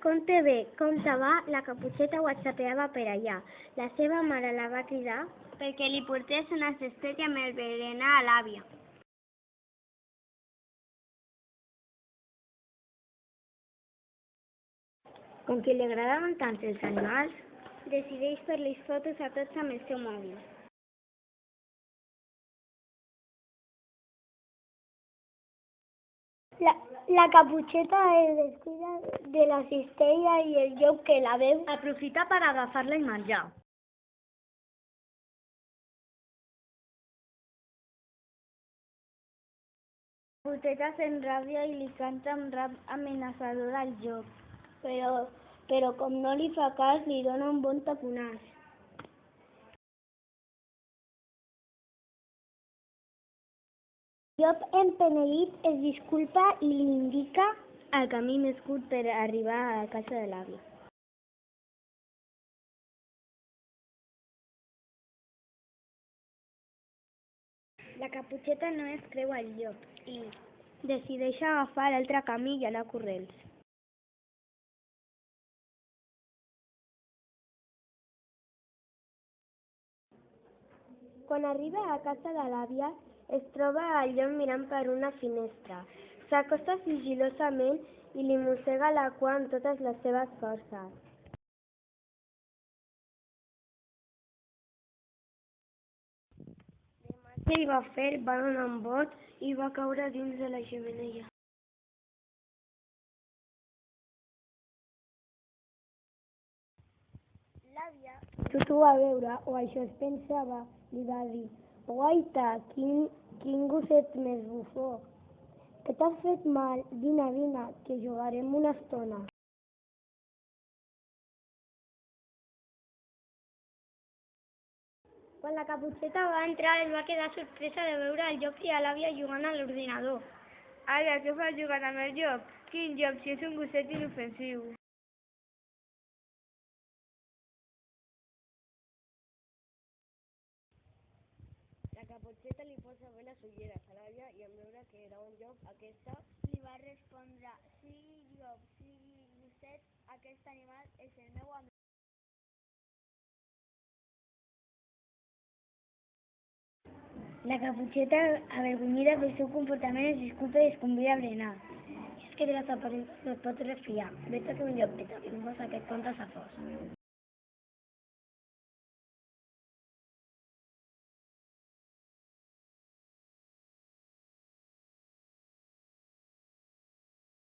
Conte bé, compte va, la Caputxeta whatsappeava per allà. La seva mare la va cridar perquè li portés una cesteta amb el berenar a l'àvia. Com que li agradaven tant els animals, decideix fer-los fotos a tots amb el seu mòbil. La Caputxeta es descuida de la cistella i el llop que la veu aprofita per agafar-la i menjar. La Caputxeta s'enrabia i li canta amb rap amenaçador al llop, però com no li fa cas, li dona un bon taponàs. El llop empeneït es disculpa i li indica el camí més curt per arribar a la casa de l'àvia. La Caputxeta no es creu al llop i decideix agafar l'altre camí i anar corrents. Quan arriba a casa de l'àvia, es troba al llop mirant per una finestra. S'acosta sigil·losament i li mossega la cua amb totes les seves forces. Què hi va fer? Va donar un bot i va caure dins de la xemeneia. L'àvia, tot ho va veure, o això es pensava, li va dir: «Guaita, quin gosset més bufó! Que t'has fet mal? Vine, que jugarem una estona». Quan la Caputxeta va entrar, es va quedar sorpresa de veure el llop i a l'àvia jugant a l'ordinador. «Àvia, què fas jugant amb el llop? Quin llop, si és un gosset inofensiu». La Caputxeta li posa bé les ulleres a l'àvia i en veure que era un llop, aquesta li va respondre: «Sigui llop, sigui gosset, aquest animal és el meu amic». La Caputxeta, avergonyida pel seu comportament, es disculpa i es convida a berenar. I és que de les aparences no et pots refiar. Vet que un llop que t'amenaça que et conta sa fos.